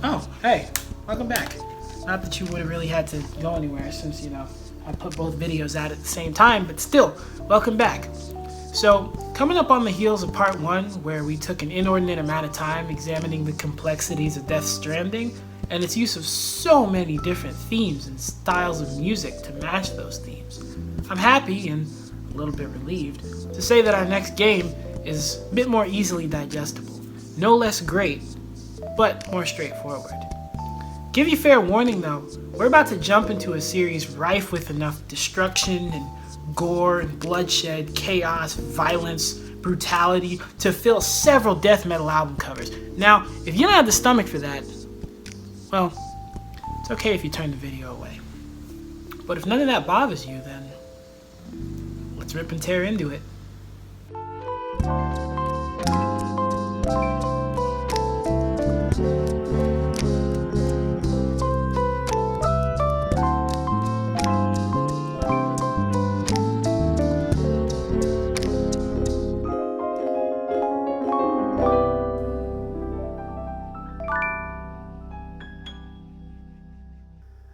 Oh, hey, welcome back. Not that you would have really had to go anywhere since, I put both videos out at the same time, but still, welcome back. So, coming up on the heels of part 1, where we took an inordinate amount of time examining the complexities of Death Stranding, and its use of so many different themes and styles of music to match those themes, I'm happy and a little bit relieved to say that our next game is a bit more easily digestible. No less great, but more straightforward. Give you fair warning though, we're about to jump into a series rife with enough destruction and gore and bloodshed, chaos, violence, brutality to fill several death metal album covers. Now, if you don't have the stomach for that, well, it's okay if you turn the video away. But if none of that bothers you, then let's rip and tear into it.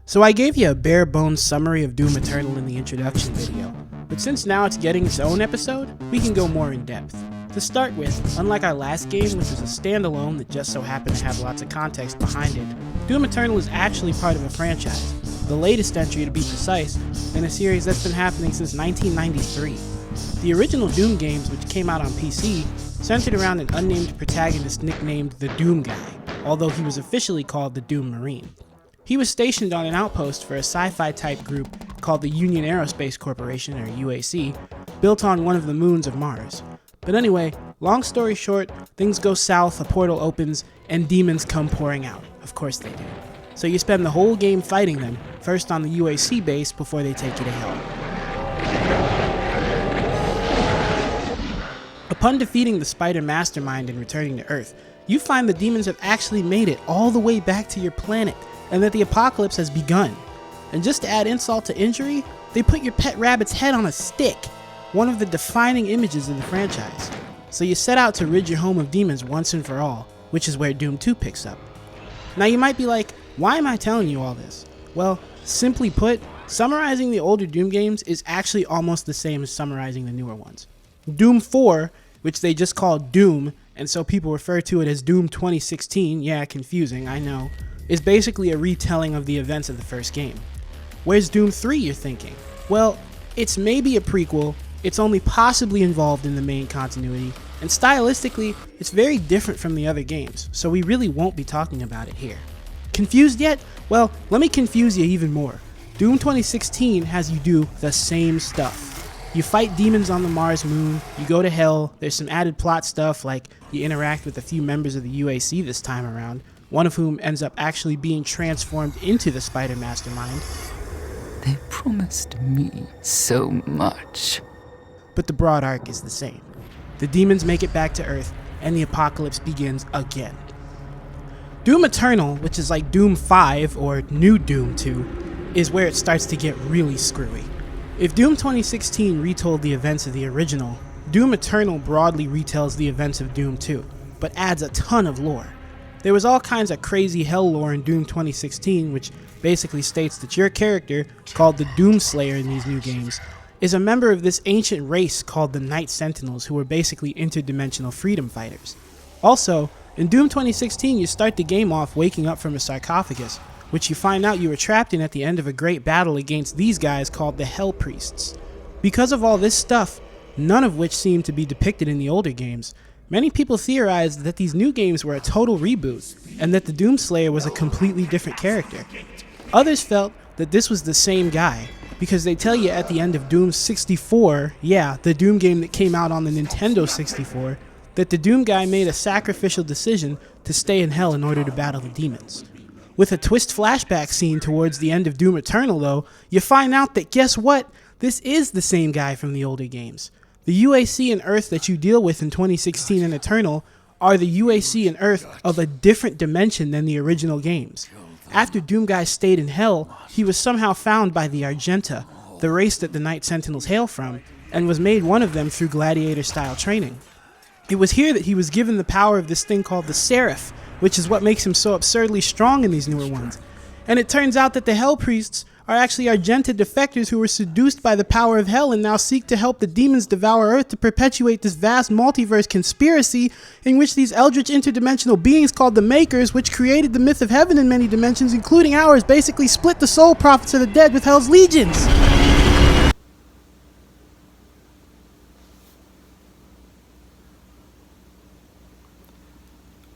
So I gave you a bare bones summary of Doom Eternal in the introduction video, but since now it's getting its own episode, we can go more in depth. To start with, unlike our last game, which was a standalone that just so happened to have lots of context behind it, Doom Eternal is actually part of a franchise, the latest entry to be precise, in a series that's been happening since 1993. The original Doom games, which came out on PC, centered around an unnamed protagonist nicknamed the DOOMGUY, although he was officially called the Doom Marine. He was stationed on an outpost for a sci-fi type group called the Union Aerospace Corporation, or UAC, built on one of the moons of Mars. But anyway, long story short, things go south, a portal opens, and demons come pouring out. Of course they do. So you spend the whole game fighting them, first on the UAC base before they take you to hell. Upon defeating the Spider Mastermind and returning to Earth, you find the demons have actually made it all the way back to your planet, and that the apocalypse has begun. And just to add insult to injury, they put your pet rabbit's head on a stick, one of the defining images of the franchise. So you set out to rid your home of demons once and for all, which is where Doom 2 picks up. Now you might be like, why am I telling you all this? Well, simply put, summarizing the older Doom games is actually almost the same as summarizing the newer ones. Doom 4, which they just called Doom, and so people refer to it as Doom 2016, yeah, confusing, I know, is basically a retelling of the events of the first game. Where's Doom 3, you're thinking? Well, it's maybe a prequel, it's only possibly involved in the main continuity, and stylistically, it's very different from the other games, so we really won't be talking about it here. Confused yet? Well, let me confuse you even more. Doom 2016 has you do the same stuff. You fight demons on the Mars moon, you go to hell, there's some added plot stuff like you interact with a few members of the UAC this time around, one of whom ends up actually being transformed into the Spider Mastermind. They promised me so much. But the broad arc is the same. The demons make it back to Earth, and the apocalypse begins again. Doom Eternal, which is like Doom 5 or New Doom 2, is where it starts to get really screwy. If Doom 2016 retold the events of the original, Doom Eternal broadly retells the events of Doom 2, but adds a ton of lore. There was all kinds of crazy hell lore in Doom 2016, which basically states that your character, called the Doomslayer in these new games, is a member of this ancient race called the Night Sentinels, who were basically interdimensional freedom fighters. Also, in Doom 2016 you start the game off waking up from a sarcophagus, which you find out you were trapped in at the end of a great battle against these guys called the Hell Priests. Because of all this stuff, none of which seemed to be depicted in the older games, many people theorized that these new games were a total reboot, and that the Doomslayer was a completely different character. Others felt that this was the same guy, because they tell you at the end of Doom 64, yeah, the Doom game that came out on the Nintendo 64, that the Doom guy made a sacrificial decision to stay in hell in order to battle the demons. With a twist flashback scene towards the end of Doom Eternal though, you find out that guess what? This is the same guy from the older games. The UAC and Earth that you deal with in 2016 and Eternal are the UAC and Earth of a different dimension than the original games. After Doomguy stayed in hell, he was somehow found by the Argenta, the race that the Night Sentinels hail from, and was made one of them through gladiator-style training. It was here that he was given the power of this thing called the Seraph, which is what makes him so absurdly strong in these newer ones. And it turns out that the Hell Priests are actually Argenta defectors who were seduced by the power of hell and now seek to help the demons devour Earth to perpetuate this vast multiverse conspiracy in which these eldritch interdimensional beings called the Makers, which created the myth of heaven in many dimensions, including ours, basically split the soul prophets of the dead with Hell's legions.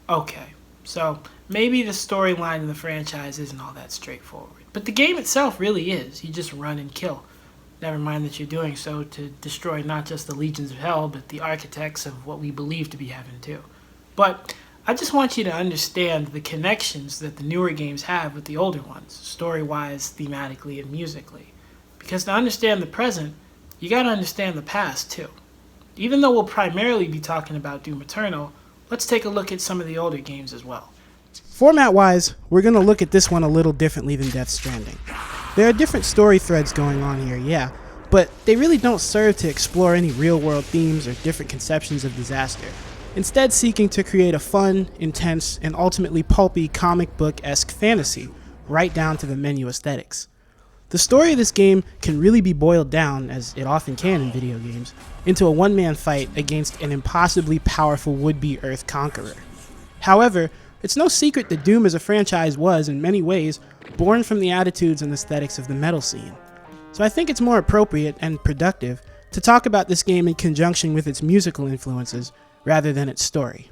Okay, so maybe the storyline in the franchise isn't all that straightforward, but the game itself really is. You just run and kill. Never mind that you're doing so to destroy not just the legions of hell, but the architects of what we believe to be heaven too. But I just want you to understand the connections that the newer games have with the older ones, story-wise, thematically, and musically. Because to understand the present, you gotta understand the past too. Even though we'll primarily be talking about Doom Eternal, let's take a look at some of the older games as well. Format-wise, we're going to look at this one a little differently than Death Stranding. There are different story threads going on here, yeah, but they really don't serve to explore any real-world themes or different conceptions of disaster, instead seeking to create a fun, intense, and ultimately pulpy comic book-esque fantasy, right down to the menu aesthetics. The story of this game can really be boiled down, as it often can in video games, into a one-man fight against an impossibly powerful would-be Earth conqueror. However, it's no secret that Doom as a franchise was, in many ways, born from the attitudes and aesthetics of the metal scene. So I think it's more appropriate and productive to talk about this game in conjunction with its musical influences, rather than its story.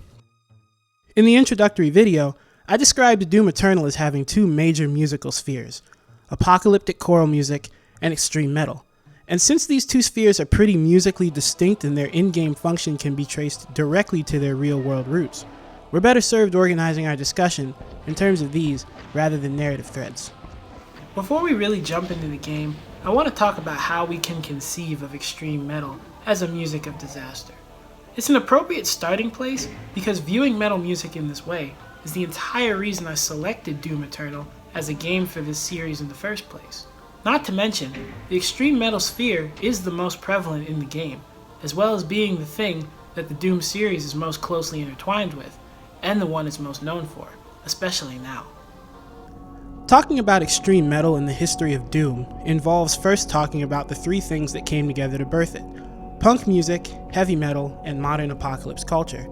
In the introductory video, I described Doom Eternal as having two major musical spheres: apocalyptic choral music and extreme metal. And since these two spheres are pretty musically distinct and their in-game function can be traced directly to their real-world roots, we're better served organizing our discussion in terms of these rather than narrative threads. Before we really jump into the game, I want to talk about how we can conceive of extreme metal as a music of disaster. It's an appropriate starting place because viewing metal music in this way is the entire reason I selected Doom Eternal as a game for this series in the first place. Not to mention, the extreme metal sphere is the most prevalent in the game, as well as being the thing that the Doom series is most closely intertwined with, and the one it's most known for, especially now. Talking about extreme metal in the history of Doom involves first talking about the three things that came together to birth it: punk music, heavy metal, and modern apocalypse culture.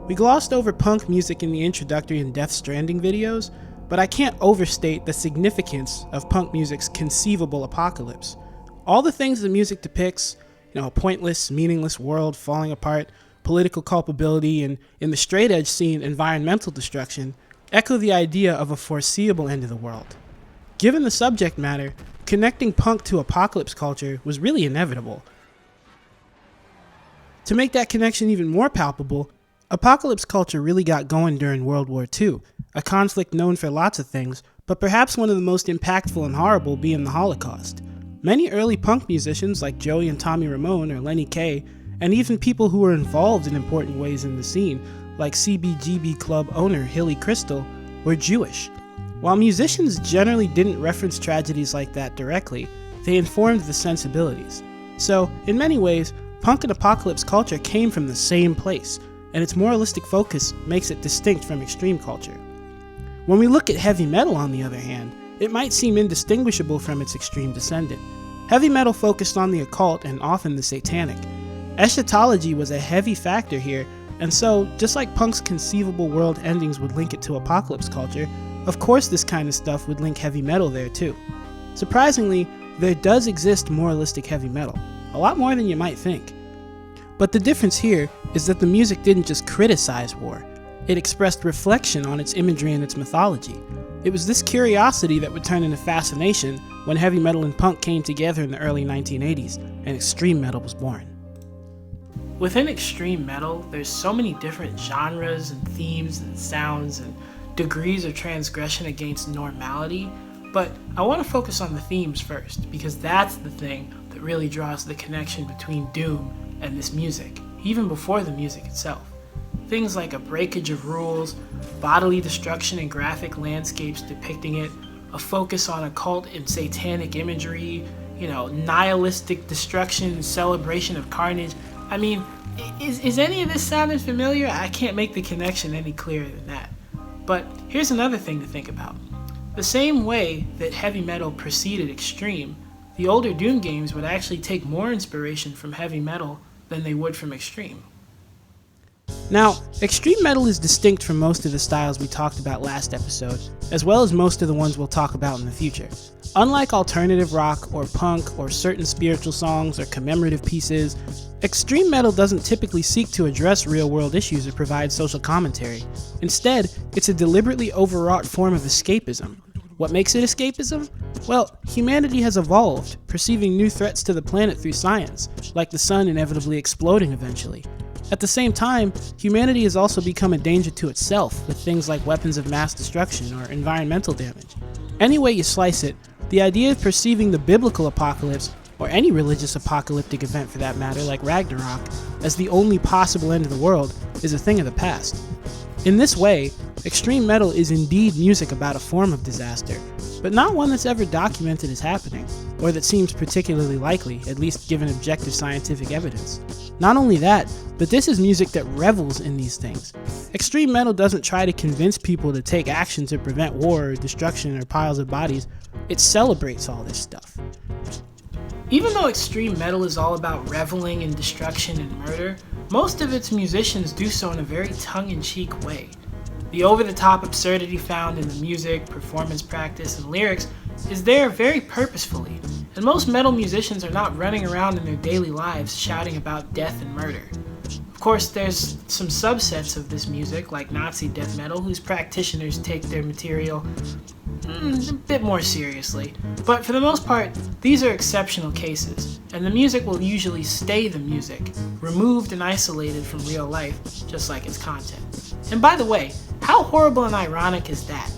We glossed over punk music in the introductory and Death Stranding videos, but I can't overstate the significance of punk music's conceivable apocalypse. All the things the music depicts, a pointless, meaningless world falling apart, political culpability, and in the straight edge scene, environmental destruction, echo the idea of a foreseeable end of the world. Given the subject matter, connecting punk to apocalypse culture was really inevitable. To make that connection even more palpable, apocalypse culture really got going during World War II, a conflict known for lots of things, but perhaps one of the most impactful and horrible being the Holocaust. Many early punk musicians like Joey and Tommy Ramone or Lenny KAYE, and even people who were involved in important ways in the scene, like CBGB club owner Hilly Crystal, were Jewish. While musicians generally didn't reference tragedies like that directly, they informed the sensibilities. So, in many ways, punk and apocalypse culture came from the same place, and its moralistic focus makes it distinct from extreme culture. When we look at heavy metal, on the other hand, it might seem indistinguishable from its extreme descendant. Heavy metal focused on the occult and often the satanic. Eschatology was a heavy factor here, and so, just like punk's conceivable world endings would link it to apocalypse culture, of course this kind of stuff would link heavy metal there too. Surprisingly, there does exist moralistic heavy metal, a lot more than you might think. But the difference here is that the music didn't just criticize war, it expressed reflection on its imagery and its mythology. It was this curiosity that would turn into fascination when heavy metal and punk came together in the early 1980s, and extreme metal was born. Within extreme metal, there's so many different genres and themes and sounds and degrees of transgression against normality, but I want to focus on the themes first, because that's the thing that really draws the connection between Doom and this music, even before the music itself. Things like a breakage of rules, bodily destruction and graphic landscapes depicting it, a focus on occult and satanic imagery, nihilistic destruction and celebration of carnage. I mean, is any of this sounding familiar? I can't make the connection any clearer than that. But here's another thing to think about. The same way that heavy metal preceded extreme, the older Doom games would actually take more inspiration from heavy metal than they would from extreme. Now, extreme metal is distinct from most of the styles we talked about last episode, as well as most of the ones we'll talk about in the future. Unlike alternative rock or punk or certain spiritual songs or commemorative pieces, extreme metal doesn't typically seek to address real-world issues or provide social commentary. Instead, it's a deliberately overwrought form of escapism. What makes it escapism? Well, humanity has evolved, perceiving new threats to the planet through science, like the sun inevitably exploding eventually. At the same time, humanity has also become a danger to itself with things like weapons of mass destruction or environmental damage. Any way you slice it, the idea of perceiving the biblical apocalypse, or any religious apocalyptic event for that matter like Ragnarok, as the only possible end of the world is a thing of the past. In this way, extreme metal is indeed music about a form of disaster, but not one that's ever documented as happening, or that seems particularly likely, at least given objective scientific evidence. Not only that, but this is music that revels in these things. Extreme metal doesn't try to convince people to take action to prevent war or destruction or piles of bodies, it celebrates all this stuff. Even though extreme metal is all about reveling in destruction and murder, most of its musicians do so in a very tongue-in-cheek way. The over-the-top absurdity found in the music, performance practice, and lyrics is there very purposefully, and most metal musicians are not running around in their daily lives shouting about death and murder. Of course, there's some subsets of this music, like Nazi death metal, whose practitioners take their material a bit more seriously. But for the most part, these are exceptional cases, and the music will usually stay the music, removed and isolated from real life, just like its content. And by the way, how horrible and ironic is that?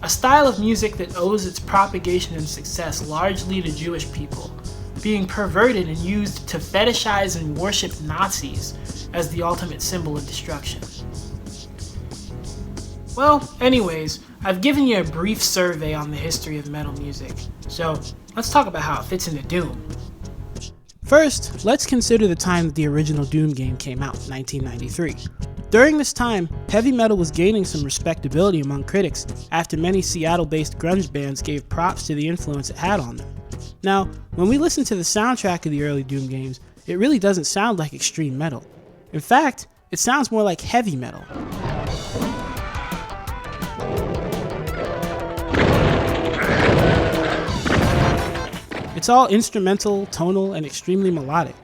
A style of music that owes its propagation and success largely to Jewish people, being perverted and used to fetishize and worship Nazis as the ultimate symbol of destruction. Well, anyways, I've given you a brief survey on the history of metal music, so let's talk about how it fits into Doom. First, let's consider the time that the original Doom game came out, 1993. During this time, heavy metal was gaining some respectability among critics after many Seattle-based grunge bands gave props to the influence it had on them. Now, when we listen to the soundtrack of the early Doom games, it really doesn't sound like extreme metal. In fact, it sounds more like heavy metal. It's all instrumental, tonal, and extremely melodic.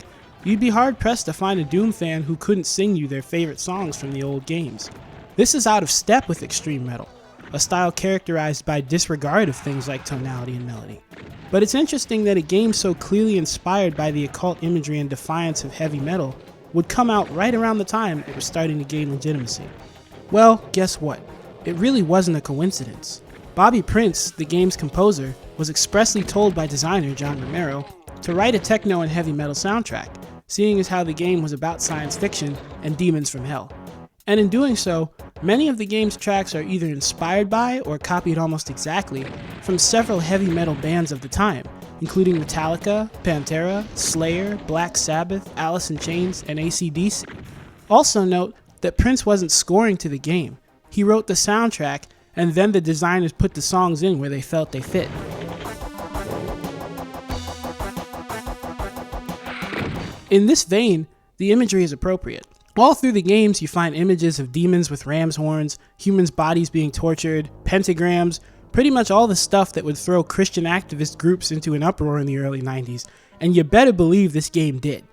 You'd be hard-pressed to find a Doom fan who couldn't sing you their favorite songs from the old games. This is out of step with extreme metal, a style characterized by disregard of things like tonality and melody. But it's interesting that a game so clearly inspired by the occult imagery and defiance of heavy metal would come out right around the time it was starting to gain legitimacy. Well, guess what? It really wasn't a coincidence. Bobby Prince, the game's composer, was expressly told by designer John Romero to write a techno and heavy metal soundtrack, seeing as how the game was about science fiction and demons from hell. And in doing so, many of the game's tracks are either inspired by or copied almost exactly from several heavy metal bands of the time, including Metallica, Pantera, Slayer, Black Sabbath, Alice in Chains, and AC/DC. Also note that Prince wasn't scoring to the game. He wrote the soundtrack, and then the designers put the songs in where they felt they fit. In this vein, the imagery is appropriate. All through the games, you find images of demons with ram's horns, humans' bodies being tortured, pentagrams, pretty much all the stuff that would throw Christian activist groups into an uproar in the early 90s, and you better believe this game did.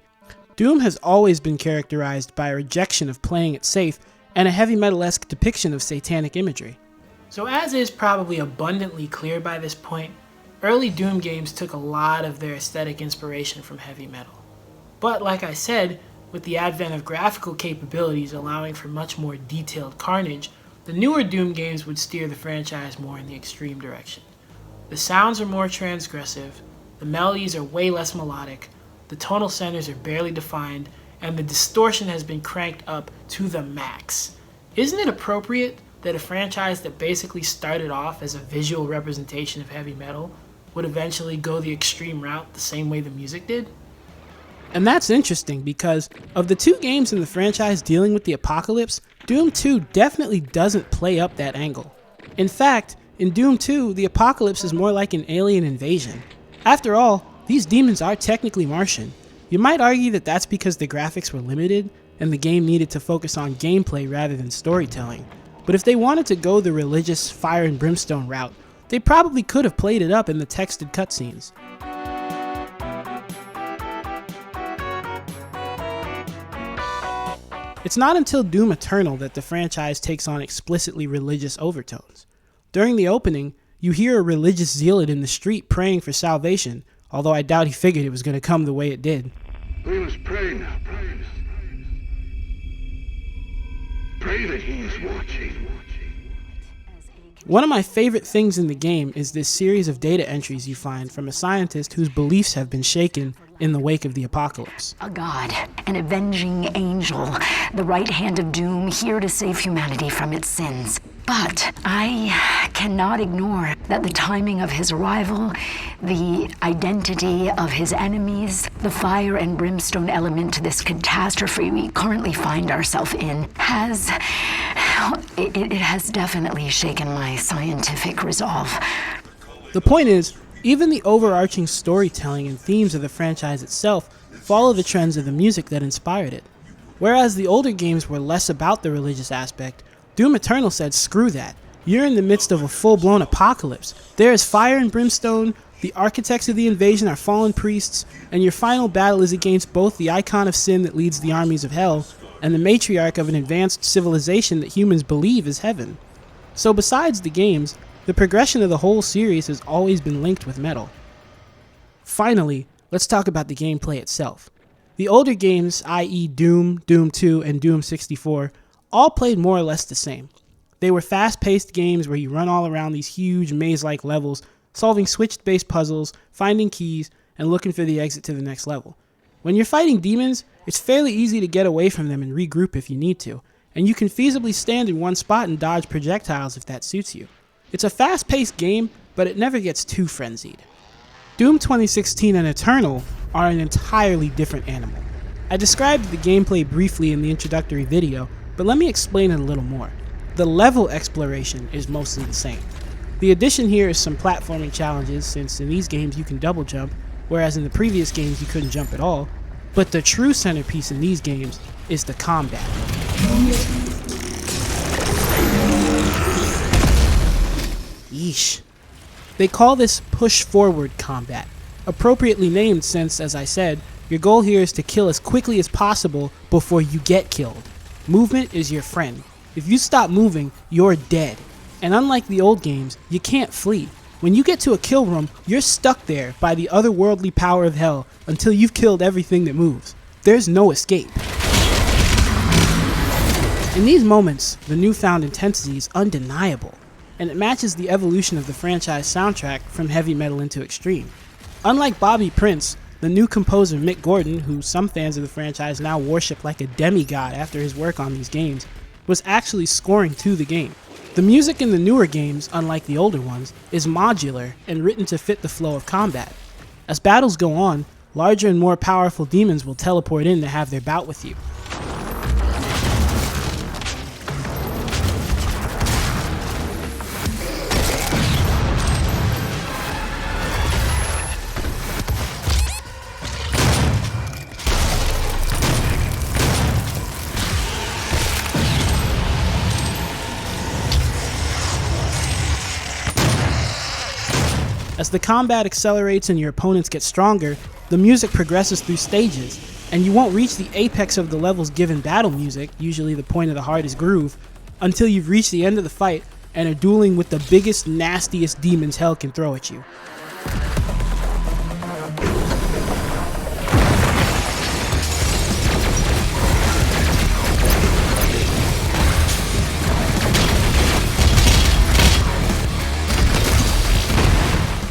Doom has always been characterized by a rejection of playing it safe and a heavy metal-esque depiction of satanic imagery. So as is probably abundantly clear by this point, early Doom games took a lot of their aesthetic inspiration from heavy metal. But like I said, with the advent of graphical capabilities allowing for much more detailed carnage, the newer Doom games would steer the franchise more in the extreme direction. The sounds are more transgressive, the melodies are way less melodic, the tonal centers are barely defined, and the distortion has been cranked up to the max. Isn't it appropriate that a franchise that basically started off as a visual representation of heavy metal would eventually go the extreme route the same way the music did? And that's interesting because of the two games in the franchise dealing with the apocalypse, Doom 2 definitely doesn't play up that angle. In fact, in Doom 2, the apocalypse is more like an alien invasion. After all, these demons are technically Martian. You might argue that that's because the graphics were limited and the game needed to focus on gameplay rather than storytelling. But if they wanted to go the religious fire and brimstone route, they probably could have played it up in the texted cutscenes. It's not until Doom Eternal that the franchise takes on explicitly religious overtones. During the opening, you hear a religious zealot in the street praying for salvation, although I doubt he figured it was going to come the way it did. We must pray now, brothers. Pray that he is watching. One of my favorite things in the game is this series of data entries you find from a scientist whose beliefs have been shaken in the wake of the apocalypse. A god, an avenging angel, the right hand of doom, here to save humanity from its sins. But I cannot ignore that the timing of his arrival, the identity of his enemies, the fire and brimstone element to this catastrophe we currently find ourselves in has definitely shaken my scientific resolve. The point is, even the overarching storytelling and themes of the franchise itself follow the trends of the music that inspired it. Whereas the older games were less about the religious aspect, Doom Eternal said screw that. You're in the midst of a full-blown apocalypse. There is fire and brimstone, the architects of the invasion are fallen priests, and your final battle is against both the icon of sin that leads the armies of hell and the matriarch of an advanced civilization that humans believe is heaven. So besides the games, the progression of the whole series has always been linked with metal. Finally, let's talk about the gameplay itself. The older games, i.e. Doom, Doom 2, and Doom 64, all played more or less the same. They were fast-paced games where you run all around these huge maze-like levels, solving switch-based puzzles, finding keys, and looking for the exit to the next level. When you're fighting demons, it's fairly easy to get away from them and regroup if you need to, and you can feasibly stand in one spot and dodge projectiles if that suits you. It's a fast-paced game, but it never gets too frenzied. Doom 2016 and Eternal are an entirely different animal. I described the gameplay briefly in the introductory video, but let me explain it a little more. The level exploration is mostly the same. The addition here is some platforming challenges, since in these games you can double jump, whereas in the previous games you couldn't jump at all. But the true centerpiece in these games is the combat. Yeesh. They call this push-forward combat, appropriately named since, as I said, your goal here is to kill as quickly as possible before you get killed. Movement is your friend. If you stop moving, you're dead. And unlike the old games, you can't flee. When you get to a kill room, you're stuck there by the otherworldly power of hell until you've killed everything that moves. There's no escape. In these moments, the newfound intensity is undeniable, and it matches the evolution of the franchise soundtrack from heavy metal into extreme. Unlike Bobby Prince, the new composer Mick Gordon, who some fans of the franchise now worship like a demigod after his work on these games, was actually scoring to the game. The music in the newer games, unlike the older ones, is modular and written to fit the flow of combat. As battles go on, larger and more powerful demons will teleport in to have their bout with you. As the combat accelerates and your opponents get stronger, the music progresses through stages, and you won't reach the apex of the level's given battle music, usually the point of the hardest groove, until you've reached the end of the fight and are dueling with the biggest, nastiest demons hell can throw at you.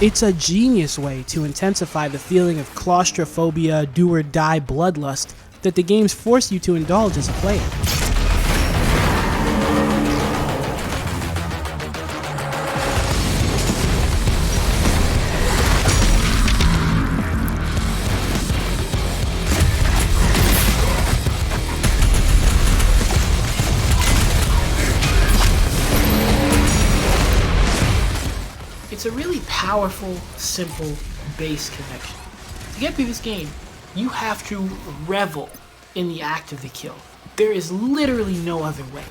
It's a genius way to intensify the feeling of claustrophobia, do-or-die bloodlust that the games force you to indulge as a player. It's a really powerful, simple base connection. To get through this game, you have to revel in the act of the kill. There is literally no other way.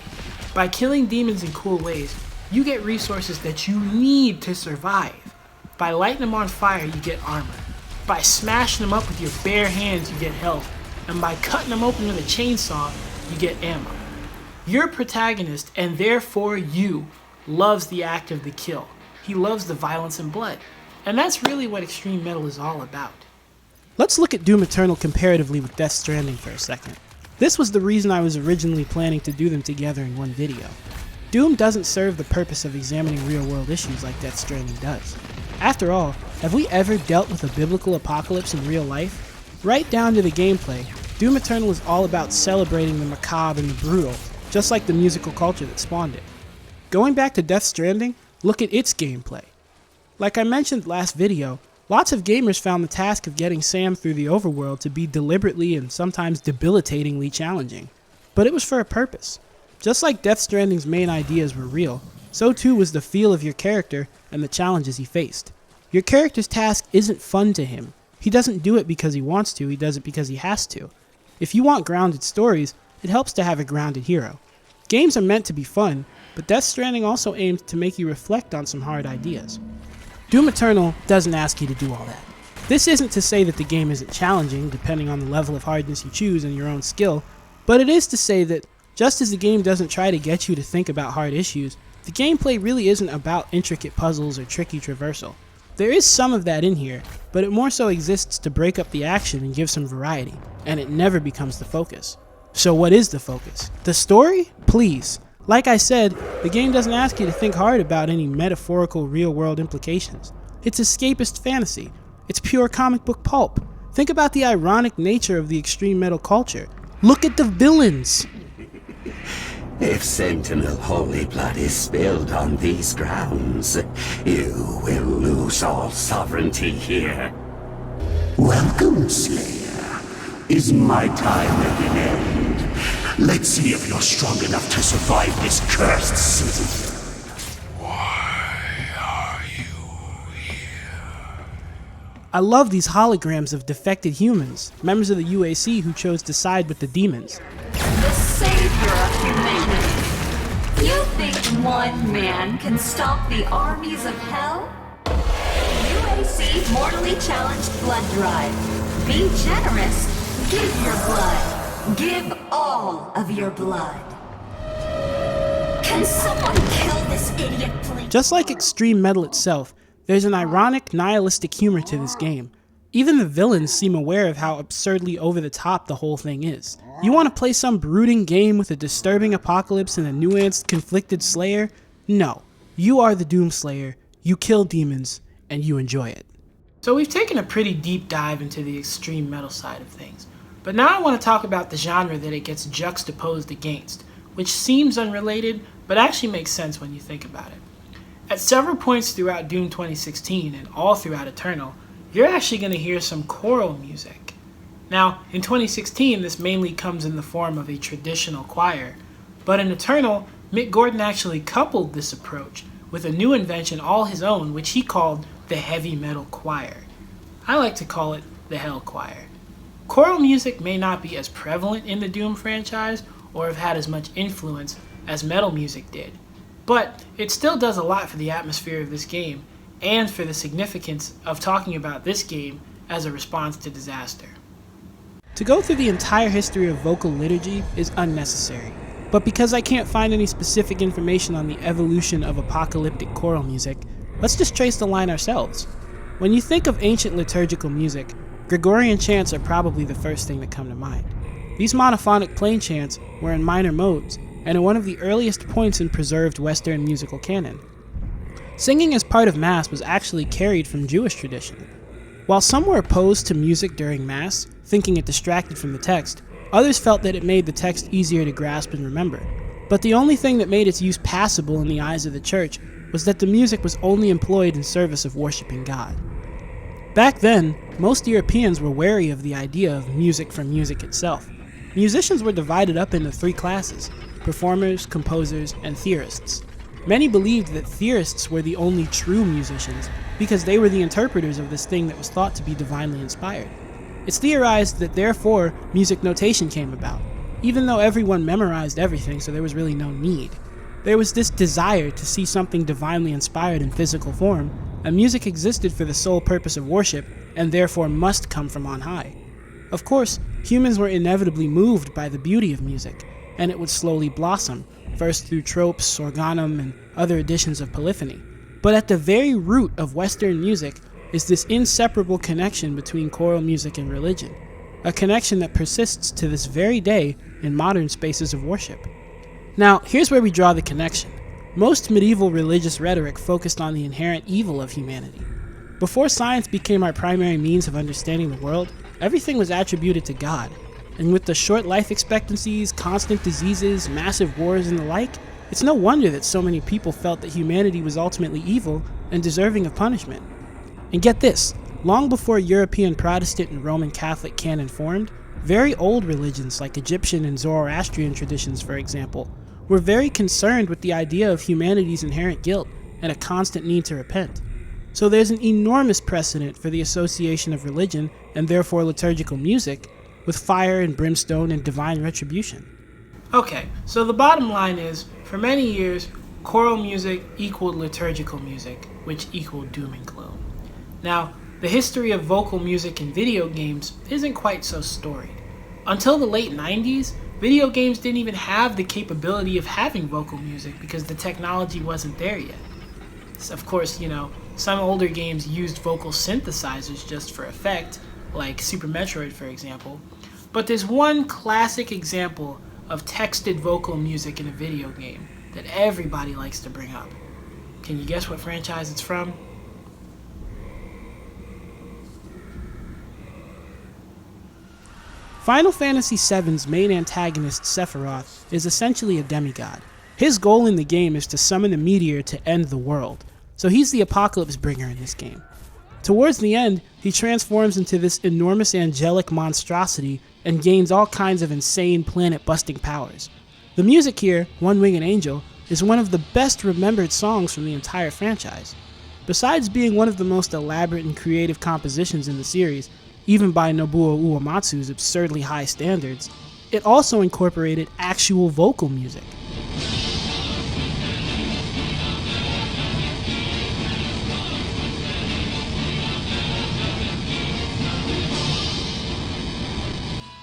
By killing demons in cool ways, you get resources that you need to survive. By lighting them on fire, you get armor. By smashing them up with your bare hands, you get health. And by cutting them open with a chainsaw, you get ammo. Your protagonist, and therefore you, loves the act of the kill. He loves the violence and blood. And that's really what extreme metal is all about. Let's look at Doom Eternal comparatively with Death Stranding for a second. This was the reason I was originally planning to do them together in one video. Doom doesn't serve the purpose of examining real-world issues like Death Stranding does. After all, have we ever dealt with a biblical apocalypse in real life? Right down to the gameplay, Doom Eternal is all about celebrating the macabre and the brutal, just like the musical culture that spawned it. Going back to Death Stranding, look at its gameplay. Like I mentioned last video, lots of gamers found the task of getting Sam through the overworld to be deliberately and sometimes debilitatingly challenging. But it was for a purpose. Just like Death Stranding's main ideas were real, so too was the feel of your character and the challenges he faced. Your character's task isn't fun to him. He doesn't do it because he wants to, he does it because he has to. If you want grounded stories, it helps to have a grounded hero. Games are meant to be fun, but Death Stranding also aims to make you reflect on some hard ideas. Doom Eternal doesn't ask you to do all that. This isn't to say that the game isn't challenging, depending on the level of hardness you choose and your own skill, but it is to say that just as the game doesn't try to get you to think about hard issues, the gameplay really isn't about intricate puzzles or tricky traversal. There is some of that in here, but it more so exists to break up the action and give some variety, and it never becomes the focus. So what is the focus? The story? Please. Like I said, the game doesn't ask you to think hard about any metaphorical real-world implications. It's escapist fantasy. It's pure comic book pulp. Think about the ironic nature of the extreme metal culture. Look at the villains! If Sentinel holy blood is spilled on these grounds, you will lose all sovereignty here. Welcome, Slayer. Is my time at an end? Let's see if you're strong enough to survive this cursed city. Why are you here? I love these holograms of defected humans, members of the UAC who chose to side with the demons. The savior of humanity. You think one man can stop the armies of hell? UAC mortally challenged blood drive. Be generous. Give your blood. Give all of your blood. Can someone kill this idiot, please? Just like extreme metal itself, there's an ironic, nihilistic humor to this game. Even the villains seem aware of how absurdly over the top the whole thing is. You want to play some brooding game with a disturbing apocalypse and a nuanced, conflicted slayer? No. You are the Doom Slayer, you kill demons, and you enjoy it. So we've taken a pretty deep dive into the extreme metal side of things. But now I want to talk about the genre that it gets juxtaposed against, which seems unrelated, but actually makes sense when you think about it. At several points throughout Doom 2016 and all throughout Eternal, you're actually going to hear some choral music. Now, in 2016, this mainly comes in the form of a traditional choir, but in Eternal, Mick Gordon actually coupled this approach with a new invention all his own, which he called the heavy metal choir. I like to call it the Hell Choir. Choral music may not be as prevalent in the Doom franchise or have had as much influence as metal music did, but it still does a lot for the atmosphere of this game and for the significance of talking about this game as a response to disaster. To go through the entire history of vocal liturgy is unnecessary, but because I can't find any specific information on the evolution of apocalyptic choral music, let's just trace the line ourselves. When you think of ancient liturgical music, Gregorian chants are probably the first thing that come to mind. These monophonic plain chants were in minor modes, and are one of the earliest points in preserved Western musical canon. Singing as part of Mass was actually carried from Jewish tradition. While some were opposed to music during Mass, thinking it distracted from the text, others felt that it made the text easier to grasp and remember. But the only thing that made its use passable in the eyes of the church was that the music was only employed in service of worshiping God. Back then, most Europeans were wary of the idea of music for music itself. Musicians were divided up into three classes: performers, composers, and theorists. Many believed that theorists were the only true musicians because they were the interpreters of this thing that was thought to be divinely inspired. It's theorized that therefore music notation came about, even though everyone memorized everything, so there was really no need. There was this desire to see something divinely inspired in physical form, and music existed for the sole purpose of worship, and therefore must come from on high. Of course, humans were inevitably moved by the beauty of music, and it would slowly blossom, first through tropes, organum, and other editions of polyphony. But at the very root of Western music is this inseparable connection between choral music and religion, a connection that persists to this very day in modern spaces of worship. Now, here's where we draw the connection. Most medieval religious rhetoric focused on the inherent evil of humanity. Before science became our primary means of understanding the world, everything was attributed to God. And with the short life expectancies, constant diseases, massive wars, and the like, it's no wonder that so many people felt that humanity was ultimately evil and deserving of punishment. And get this, long before European Protestant and Roman Catholic canon formed, very old religions like Egyptian and Zoroastrian traditions, for example, were very concerned with the idea of humanity's inherent guilt and a constant need to repent. So there's an enormous precedent for the association of religion, and therefore liturgical music, with fire and brimstone and divine retribution. Okay, so the bottom line is, for many years, choral music equaled liturgical music, which equaled doom and gloom. Now, the history of vocal music in video games isn't quite so storied. Until the late 90s, video games didn't even have the capability of having vocal music because the technology wasn't there yet. So of course, some older games used vocal synthesizers just for effect, like Super Metroid, for example. But there's one classic example of texted vocal music in a video game that everybody likes to bring up. Can you guess what franchise it's from? Final Fantasy VII's main antagonist, Sephiroth, is essentially a demigod. His goal in the game is to summon a meteor to end the world, so he's the apocalypse bringer in this game. Towards the end, he transforms into this enormous angelic monstrosity and gains all kinds of insane planet-busting powers. The music here, One Winged Angel, is one of the best remembered songs from the entire franchise. Besides being one of the most elaborate and creative compositions in the series, even by Nobuo Uematsu's absurdly high standards, it also incorporated actual vocal music.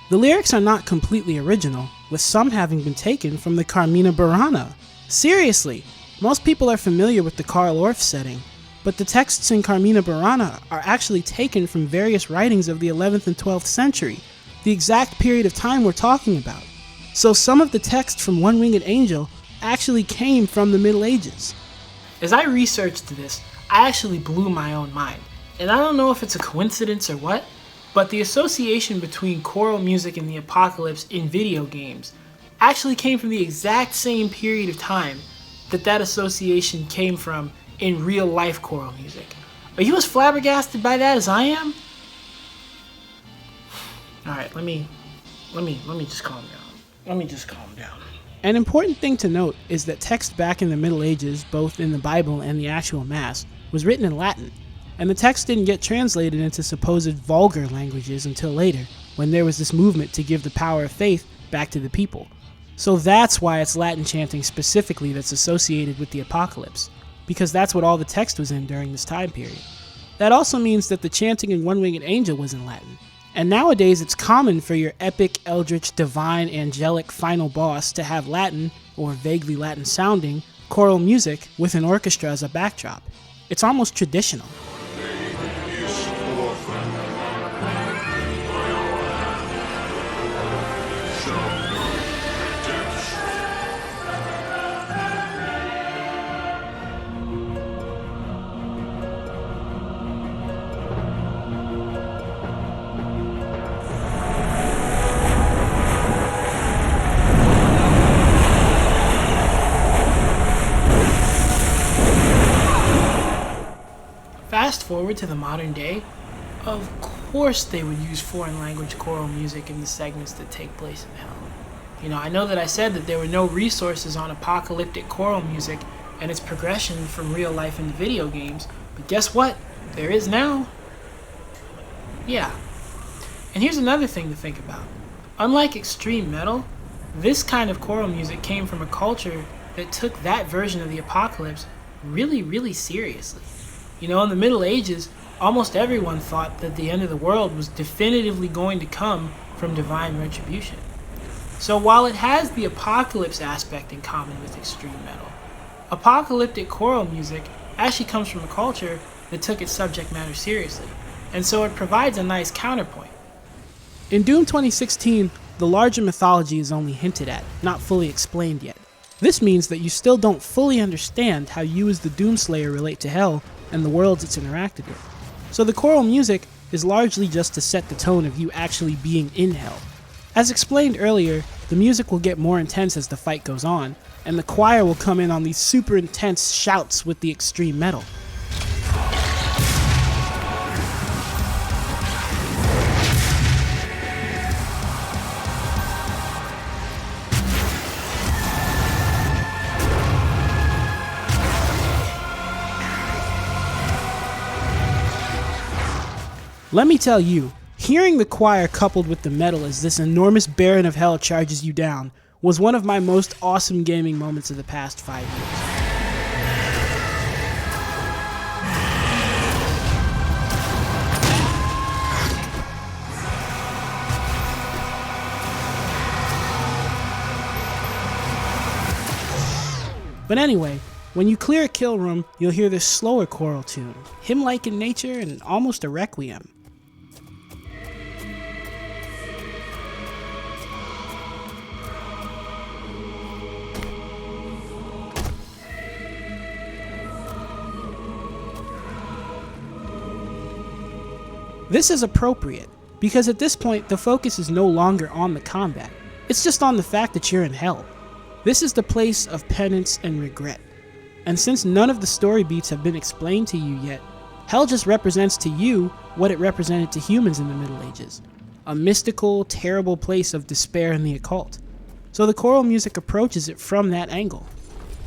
The lyrics are not completely original, with some having been taken from the Carmina Burana. Seriously, most people are familiar with the Karl Orff setting, but the texts in Carmina Burana are actually taken from various writings of the 11th and 12th century, the exact period of time we're talking about. So some of the text from One Winged Angel actually came from the Middle Ages. As I researched this, I actually blew my own mind. And I don't know if it's a coincidence or what, but the association between choral music and the apocalypse in video games actually came from the exact same period of time that association came from in real life choral music. Are you as flabbergasted by that as I am? Alright, let me just calm down. An important thing to note is that text back in the Middle Ages, both in the Bible and the actual Mass, was written in Latin, and the text didn't get translated into supposed vulgar languages until later, when there was this movement to give the power of faith back to the people. So that's why it's Latin chanting specifically that's associated with the apocalypse, because that's what all the text was in during this time period. That also means that the chanting in One Winged Angel was in Latin, and nowadays it's common for your epic, eldritch, divine, angelic final boss to have Latin, or vaguely Latin sounding, choral music with an orchestra as a backdrop. It's almost traditional. Fast forward to the modern day, of course they would use foreign language choral music in the segments that take place in hell. I know that I said that there were no resources on apocalyptic choral music and its progression from real life into video games, but guess what? There is now. Yeah. And here's another thing to think about. Unlike extreme metal, this kind of choral music came from a culture that took that version of the apocalypse really, really seriously. You know, in the Middle Ages, almost everyone thought that the end of the world was definitively going to come from divine retribution. So while it has the apocalypse aspect in common with extreme metal, apocalyptic choral music actually comes from a culture that took its subject matter seriously, and so it provides a nice counterpoint. In Doom 2016, the larger mythology is only hinted at, not fully explained yet. This means that you still don't fully understand how you as the Doomslayer relate to Hell and the worlds it's interacted with. So the choral music is largely just to set the tone of you actually being in Hell. As explained earlier, the music will get more intense as the fight goes on, and the choir will come in on these super intense shouts with the extreme metal. Let me tell you, hearing the choir coupled with the metal as this enormous baron of hell charges you down was one of my most awesome gaming moments of the past 5 years. But anyway, when you clear a kill room, you'll hear this slower choral tune, hymn-like in nature and almost a requiem. This is appropriate, because at this point the focus is no longer on the combat, it's just on the fact that you're in hell. This is the place of penance and regret. And since none of the story beats have been explained to you yet, hell just represents to you what it represented to humans in the Middle Ages. A mystical, terrible place of despair and the occult. So the choral music approaches it from that angle.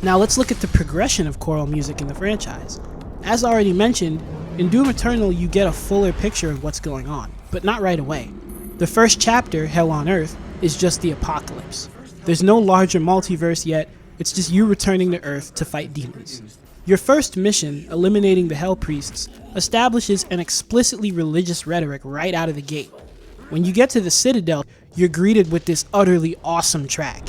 Now let's look at the progression of choral music in the franchise. As already mentioned, in Doom Eternal you get a fuller picture of what's going on, but not right away. The first chapter, Hell on Earth, is just the apocalypse. There's no larger multiverse yet, it's just you returning to Earth to fight demons. Your first mission, eliminating the Hell Priests, establishes an explicitly religious rhetoric right out of the gate. When you get to the Citadel, you're greeted with this utterly awesome track.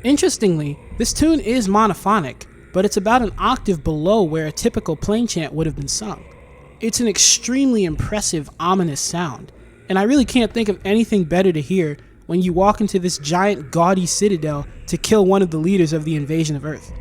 Interestingly, this tune is monophonic, but it's about an octave below where a typical plain chant would have been sung. It's an extremely impressive, ominous sound, and I really can't think of anything better to hear when you walk into this giant, gaudy citadel to kill one of the leaders of the invasion of Earth.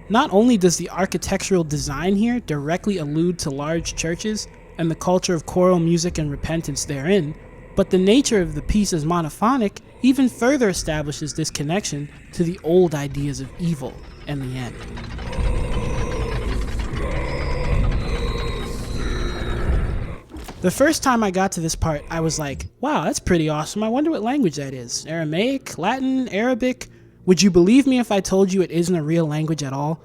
Not only does the architectural design here directly allude to large churches and the culture of choral music and repentance therein, but the nature of the piece as monophonic even further establishes this connection to the old ideas of evil and the end. The first time I got to this part, I was like, wow, that's pretty awesome. I wonder what language that is. Aramaic? Latin? Arabic? Would you believe me if I told you it isn't a real language at all?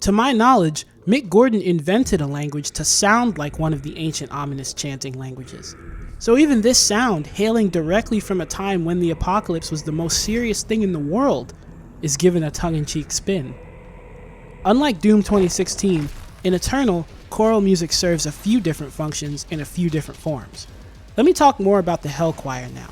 To my knowledge, Mick Gordon invented a language to sound like one of the ancient ominous chanting languages. So even this sound, hailing directly from a time when the apocalypse was the most serious thing in the world, is given a tongue-in-cheek spin. Unlike Doom 2016, in Eternal, choral music serves a few different functions in a few different forms. Let me talk more about the Hell Choir now.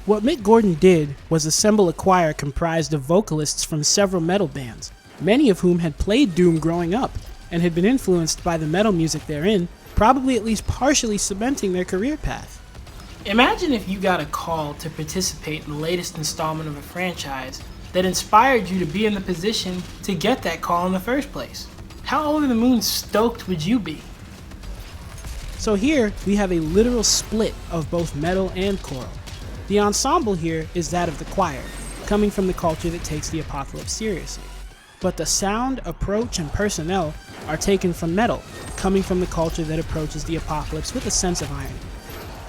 What Mick Gordon did was assemble a choir comprised of vocalists from several metal bands, many of whom had played Doom growing up, and had been influenced by the metal music therein, probably at least partially cementing their career path. Imagine if you got a call to participate in the latest installment of a franchise that inspired you to be in the position to get that call in the first place. How over the moon stoked would you be? So here, we have a literal split of both metal and choral. The ensemble here is that of the choir, coming from the culture that takes the apocalypse seriously. But the sound, approach, and personnel are taken from metal, coming from the culture that approaches the apocalypse with a sense of irony.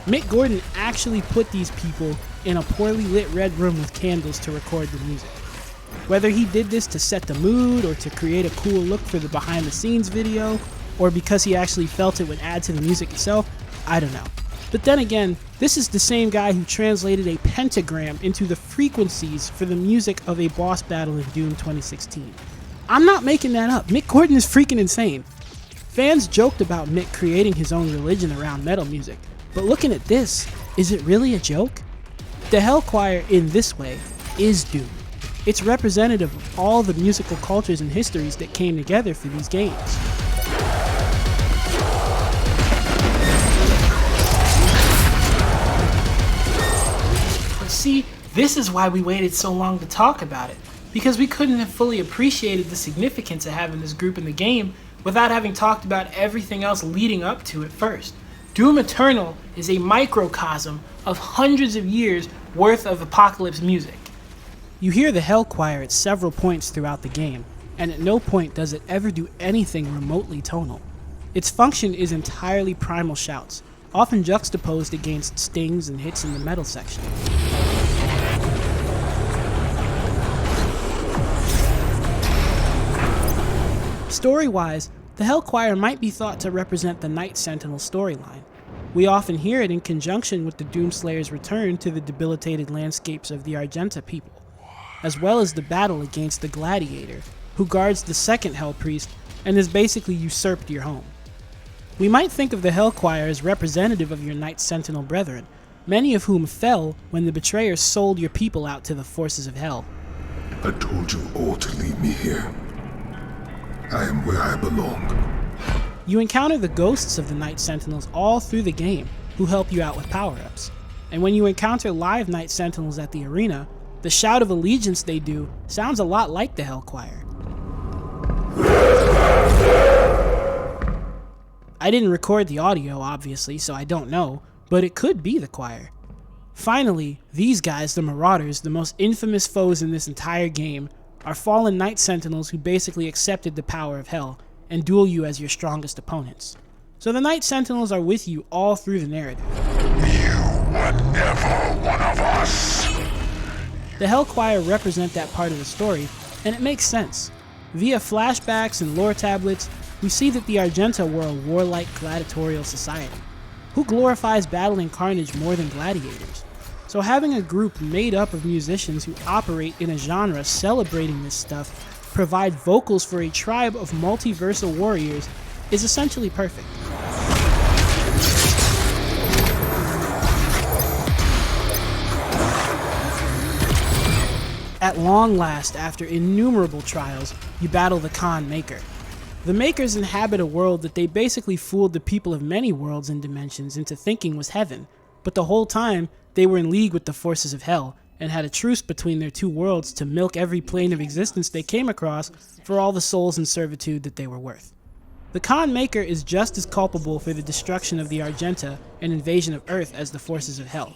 Mick Gordon actually put these people in a poorly lit red room with candles to record the music. Whether he did this to set the mood or to create a cool look for the behind the scenes video, or because he actually felt it would add to the music itself, I don't know. But then again, this is the same guy who translated a pentagram into the frequencies for the music of a boss battle in Doom 2016. I'm not making that up. Mick Gordon is freaking insane. Fans joked about Mick creating his own religion around metal music, but looking at this, is it really a joke? The Hell Choir in this way is Doom. It's representative of all the musical cultures and histories that came together for these games. But see, this is why we waited so long to talk about it, because we couldn't have fully appreciated the significance of having this group in the game without having talked about everything else leading up to it first. Doom Eternal is a microcosm of hundreds of years worth of apocalypse music. You hear the Hell Choir at several points throughout the game, and at no point does it ever do anything remotely tonal. Its function is entirely primal shouts, often juxtaposed against stings and hits in the metal section. Story-wise, the Hell Choir might be thought to represent the Night Sentinel storyline. We often hear it in conjunction with the Doomslayer's return to the debilitated landscapes of the Argenta people, as well as the battle against the Gladiator, who guards the second Hell Priest and has basically usurped your home. We might think of the Hell Choir as representative of your Night Sentinel brethren, many of whom fell when the betrayers sold your people out to the forces of hell. I told you all to leave me here. I am where I belong. You encounter the ghosts of the Night Sentinels all through the game, who help you out with power-ups. And when you encounter live Night Sentinels at the arena, the shout of allegiance they do sounds a lot like the Hell Choir. I didn't record the audio, obviously, so I don't know, but it could be the choir. Finally, these guys, the Marauders, the most infamous foes in this entire game, are fallen Night Sentinels who basically accepted the power of hell and duel you as your strongest opponents. So the Night Sentinels are with you all through the narrative. You were never one of us. The Hell Choir represent that part of the story, and it makes sense. Via flashbacks and lore tablets, we see that the Argenta were a warlike gladiatorial society. Who glorifies battle and carnage more than gladiators? So having a group made up of musicians who operate in a genre celebrating this stuff, provide vocals for a tribe of multiversal warriors, is essentially perfect. At long last, after innumerable trials, you battle the Khan Maker. The Makers inhabit a world that they basically fooled the people of many worlds and dimensions into thinking was heaven, but the whole time, they were in league with the forces of hell, and had a truce between their two worlds to milk every plane of existence they came across for all the souls in servitude that they were worth. The Khan Maker is just as culpable for the destruction of the Argenta and invasion of Earth as the forces of hell,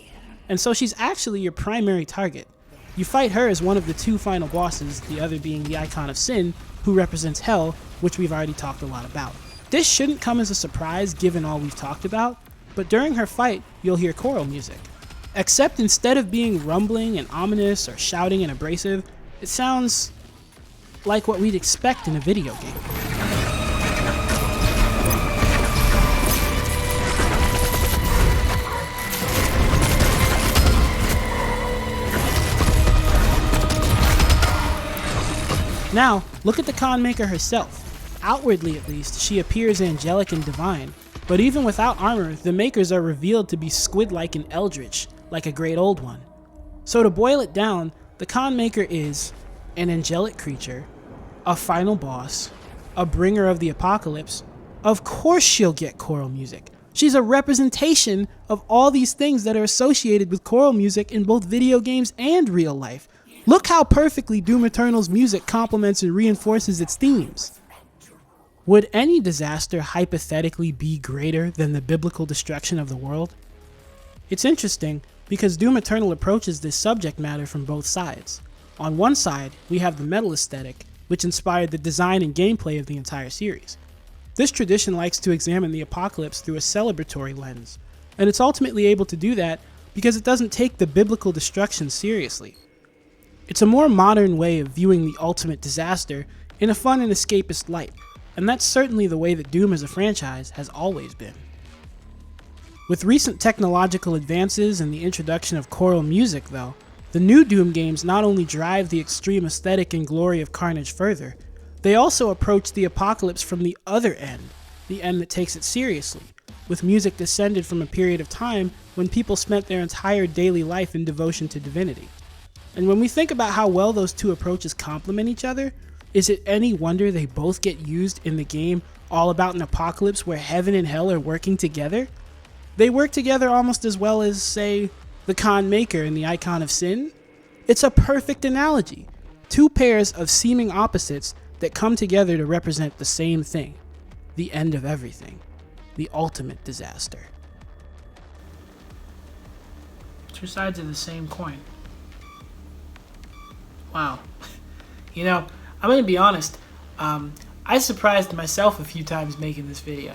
and so she's actually your primary target. You fight her as one of the two final bosses, the other being the Icon of Sin, who represents hell, which we've already talked a lot about. This shouldn't come as a surprise given all we've talked about, but during her fight, you'll hear choral music. Except instead of being rumbling and ominous or shouting and abrasive, it sounds like what we'd expect in a video game. Now, look at the Khan Maker herself. Outwardly at least, she appears angelic and divine, but even without armor, the Makers are revealed to be squid-like and eldritch, like a great old one. So to boil it down, the Khan Maker is an angelic creature, a final boss, a bringer of the apocalypse. Of course she'll get choral music. She's a representation of all these things that are associated with choral music in both video games and real life. Look how perfectly Doom Eternal's music complements and reinforces its themes. Would any disaster hypothetically be greater than the biblical destruction of the world? It's interesting because Doom Eternal approaches this subject matter from both sides. On one side, we have the metal aesthetic, which inspired the design and gameplay of the entire series. This tradition likes to examine the apocalypse through a celebratory lens, and it's ultimately able to do that because it doesn't take the biblical destruction seriously. It's a more modern way of viewing the ultimate disaster in a fun and escapist light, and that's certainly the way that Doom as a franchise has always been. With recent technological advances and the introduction of choral music though, the new Doom games not only drive the extreme aesthetic and glory of carnage further, they also approach the apocalypse from the other end, the end that takes it seriously, with music descended from a period of time when people spent their entire daily life in devotion to divinity. And when we think about how well those two approaches complement each other, is it any wonder they both get used in the game all about an apocalypse where heaven and hell are working together? They work together almost as well as, say, the Khan Maker and the Icon of Sin? It's a perfect analogy. Two pairs of seeming opposites that come together to represent the same thing. The end of everything. The ultimate disaster. Two sides of the same coin. Wow. You know, I'm going to be honest. I surprised myself a few times making this video.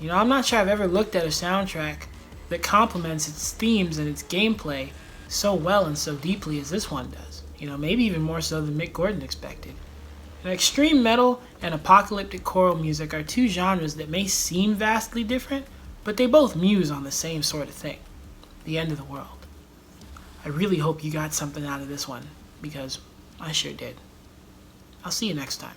You know, I'm not sure I've ever looked at a soundtrack that complements its themes and its gameplay so well and so deeply as this one does. You know, maybe even more so than Mick Gordon expected. And extreme metal and apocalyptic choral music are two genres that may seem vastly different, but they both muse on the same sort of thing. The end of the world. I really hope you got something out of this one, because I sure did. I'll see you next time.